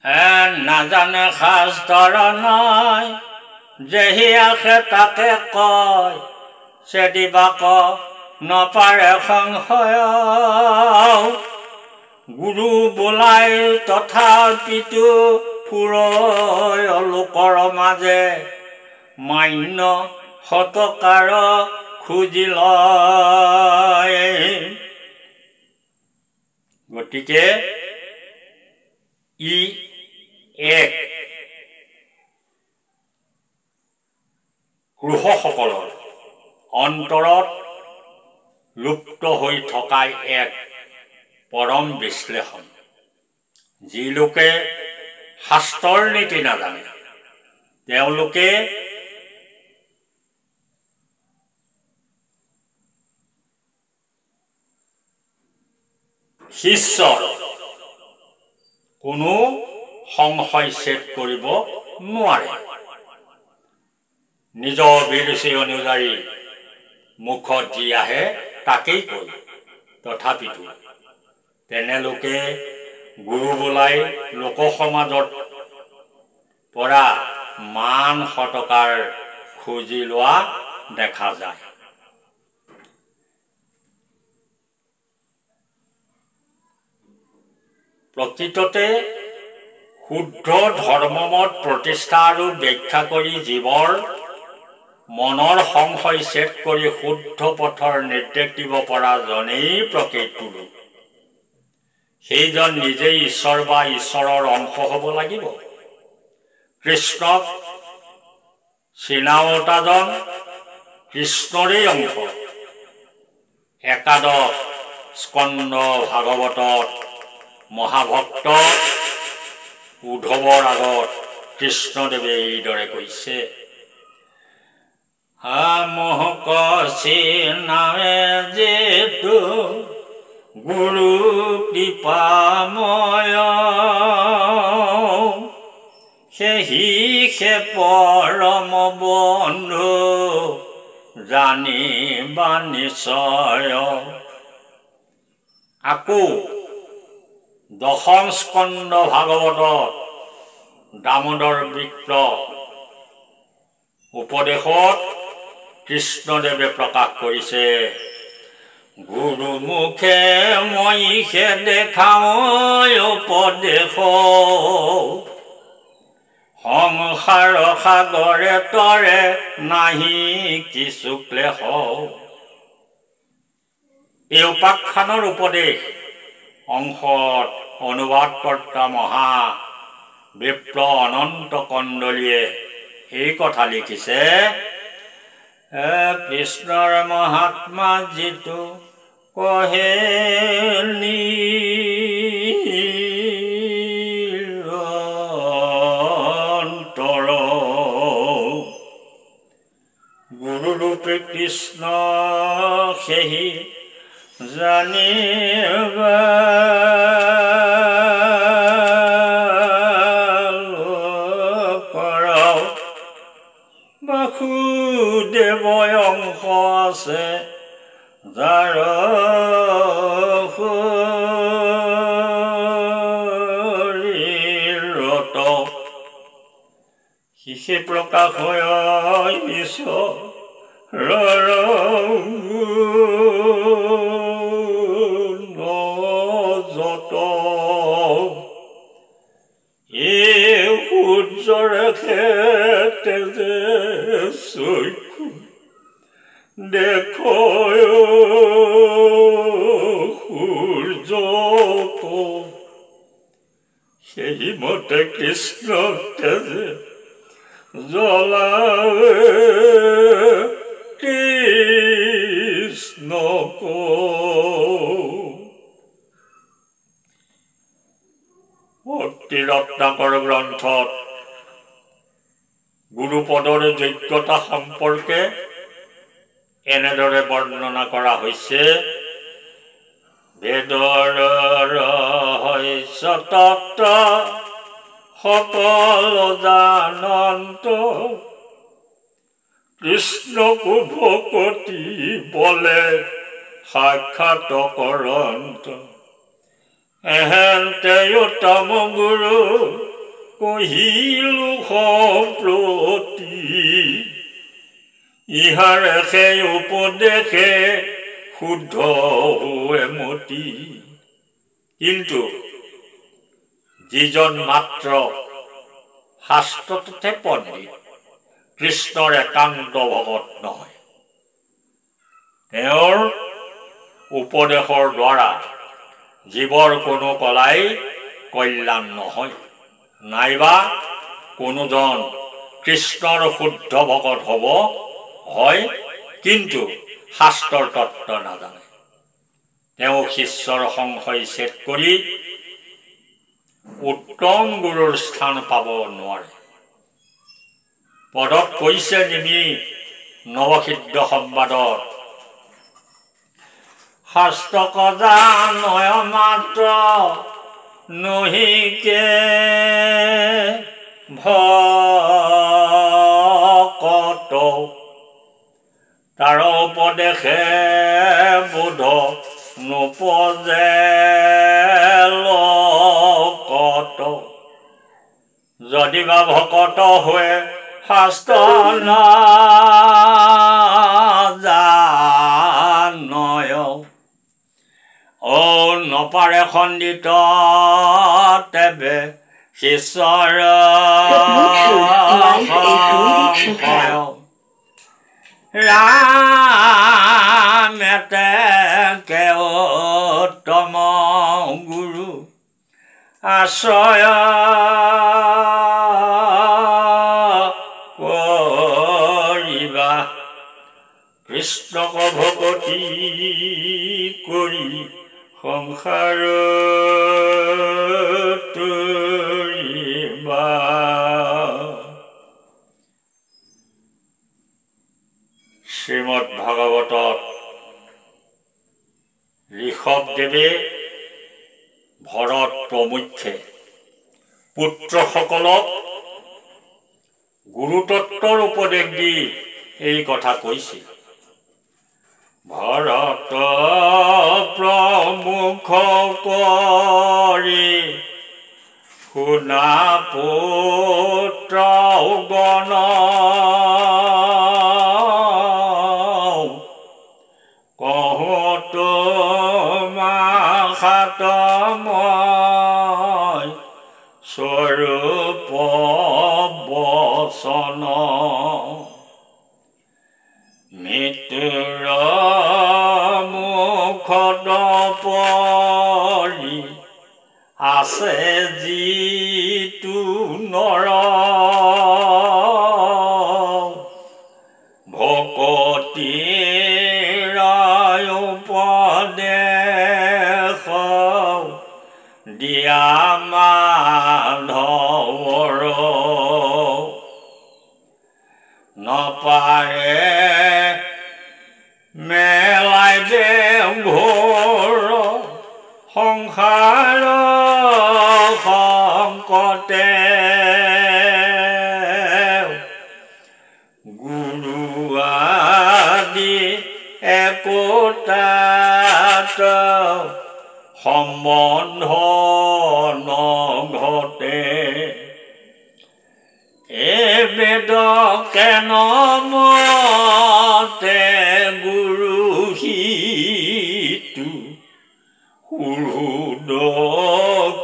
নাজানে সাজ ধৰা নাই যেহি আখে তাকে কয় চেদিবাক নপাৰে সংশয় গুৰু বোলাই তথাপিতো ফুৰয় লোকৰ মাজে মান্য শতকাৰ খুজি লয়। গতিকে ই এক গৃহসকলৰ অন্তৰত লুপ্ত হৈ থকা এক পৰম বিশ্লেষণ। যি লোকে শাস্ত্ৰৰ নীতি নাজানে তেওঁলোকে শিষ্যৰ কোনো সংশয় ছেদ কৰিব নোৱাৰে। নিজৰ অভিৰুচি অনুযায়ী মুখত যি আহে তাকেই কয়। তথাপিতো তেনে লোকে গুৰু বোলাই লোক সমাজত পৰা মান শতকাৰ খুজি লোৱা দেখা যায়। প্ৰকৃততে শুদ্ধ ধৰ্মমত প্ৰতিষ্ঠা আৰু ব্যাখ্যা কৰি জীৱৰ মনৰ সংশয় ছেদ কৰি শুদ্ধ পথৰ নিৰ্দেশ দিব পৰা জনেই প্ৰকৃত গুৰু। সেইজন নিজেই ঈশ্বৰ বা ঈশ্বৰৰ অংশ হ'ব লাগিব। কৃষ্ণক চিনাওতাজন কৃষ্ণৰে অংশ। একাদশ স্কন্ধ ভাগৱতত মহাভক্ত উদ্ধৱৰ আগত কৃষ্ণদেৱে এইদৰে কৈছে, মোহক চিনাৱে যেতো গুৰু কৃপাময় সেহি সে পৰম বন্ধু জানিবা নিশ্চয়। আকৌ দশম স্কন্ধ ভাগৱতত দামোদৰ বিপ্ৰ উপদেশত কৃষ্ণদেৱে প্ৰকাশ কৰিছে, গুৰু মুখে মইহে দেখাওঁ উপদেশ সংসাৰ সাগৰে তৰে নাহি কিছু ক্লেশ। এই উপাখ্যানৰ উপদেশ অংশত অনুবাদকৰ্তা মহা বিপ্ৰ অনন্ত কন্দলীয়ে এই কথা লিখিছে, কৃষ্ণৰ মহাত্মা যিটো কহে নিৰন্তৰ গুৰুৰূপে কৃষ্ণ সেহি জানিবা বাসুদেৱ অংশ আছে যাৰ শৰীৰত শিশে প্ৰকাশ হয় ঈশ্বৰৰ যত এই সূৰ্যৰ খেতে যে চক্ষু দেখয় সূৰ্যক সেই মতে কৃষ্ণ তেজে জ্বলাৱে কৃষ্ণক। ভক্তি ৰত্নাকৰ গ্ৰন্থত গুৰুপদৰ যোগ্যতা সম্পৰ্কে এনেদৰে বৰ্ণনা কৰা হৈছে, বেদৰ ৰহস্য তত্ত্ব সকলো জানন্ত কৃষ্ণকো ভকতি বলে সাক্ষাৎ কৰন্ত এহেন্তে উত্তম গুৰু কহিলো সপ্ৰতি ইহাৰে সেই উপদেশে শুদ্ধ হোৱে মতি। কিন্তু যিজন মাত্ৰ শাস্ত্ৰটোতে পণ্ডিত, কৃষ্ণৰ একান্ত ভগত নহয়, তেওঁৰ উপদেশৰ দ্বাৰা জীৱৰ কোনো কলাই কল্যাণ নহয়, নাইবা কোনোজন কৃষ্ণৰ শুদ্ধ ভগত হ'ব হয়, কিন্তু শাস্ত্ৰৰ তত্ত্ব নাজানে। তেওঁ শিষ্যৰ সংশয় ছেদ কৰি উত্তম গুৰুৰ স্থান পাব নোৱাৰে। পদত কৈছে নিমি নৱসিদ্ধ সম্বাদত, শাস্ত্ৰক জানয় মাত্ৰ নহিকে ভকত, তাৰ উপদেশে বোধ নোপজে লোকত। যদিবা ভকত হৈ শাস্ত্ৰ নাজানয়, নপাৰে খণ্ডিত তেবে শিষ্যৰ সংশয়। ৰামেতে কেউত্তম গুৰু আশ্ৰয় কৰিবা, কৃষ্ণক ভকতি কৰি সংসাৰ তৰিবা। শ্ৰীমদ ভাগৱতত ঋষভদেৱে ভৰত প্ৰমুখ্যে পুত্ৰসকলক গুৰুতত্বৰ উপদেশ দি এই কথা কৈছিল। ভৰত প্ৰমুখ কৰি শুনা পুত্ৰ গণ, কহোতো মাখাত মই স্বৰূপ বচন। মৃত্যুৰ মুখত পৰি আছে যিটো নৰ, ভকতিৰ উপদেশ দিয়া মাধৱৰ। নপাৰে মেলাই দে ঘোৰ সংসাৰ সংকটে, গুৰু আদি একোটাত সম্বন্ধ নঘটে। বেদ কেন মতে গুৰু সিটো, সুহৃদ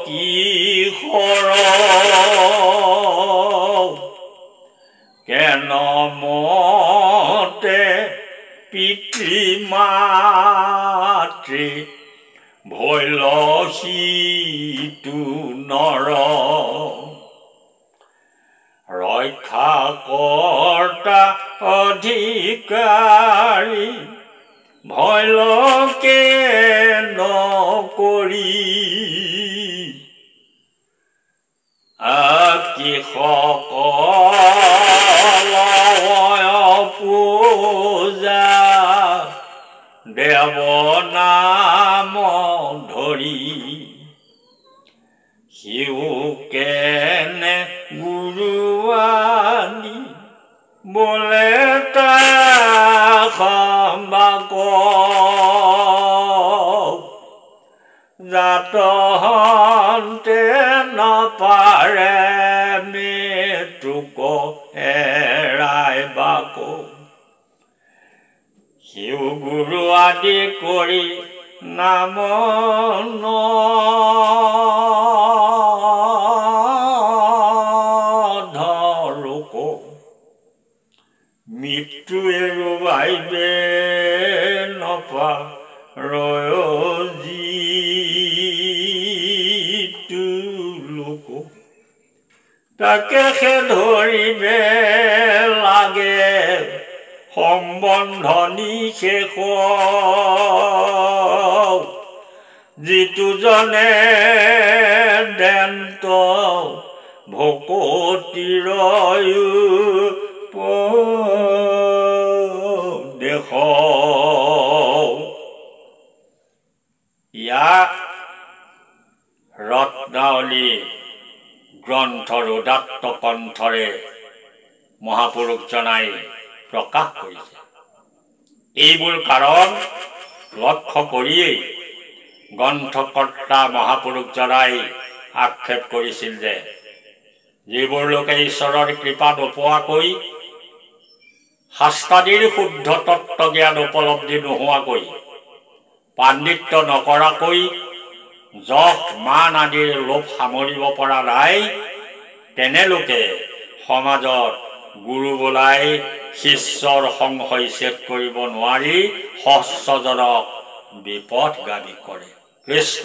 কিশোৰ কেন মতে পিতৃ মাতৃ ভৈল সিটো নৰ, ৰক্ষা কৰ্তা অধিকাৰী ভৈলকে নকৰি, কৃষকল পূজা দেৱ নাম ধৰি, সিও কেনে গুৰু আনি বোলে তাক জাত হন্তে নপাৰে লোক এৰাই বাকো শিৱ গুৰু আদি কৰি নাম ধৰোক মৃত্যু এৰুৱাইবে নপা ৰয়জিতু লোক তাকে সে ধৰিবে লাগে সম্বন্ধনী শেষ যিটো জনে দেন্ত ভকতিৰ দেশ ইয়াক ৰত্নাৱলী গ্ৰন্থৰ উদাত্ত কণ্ঠৰে মহাপুৰুষজনাই প্ৰকাশ কৰিছে। এইবোৰ কাৰণ লক্ষ্য কৰিয়েই গ্ৰন্থকৰ্তা মহাপুৰুষজনাই আক্ষেপ কৰিছিল যে যিবোৰ লোকে ঈশ্বৰৰ কৃপা নোপোৱাকৈ শাস্ত্ৰাদিৰ শুদ্ধ তত্ত্ব জ্ঞান উপলব্ধি নোহোৱাকৈ পাণ্ডিত্য নকৰাকৈ যশ মান আদিৰ লোভ সামৰিব পৰা নাই তেনেলোকে সমাজত গুৰু বোলাই শিষ্যৰ সংশয় ছেদ কৰিব নোৱাৰি সহস্ৰজনক বিপথগামী কৰে। কৃষ্ণ।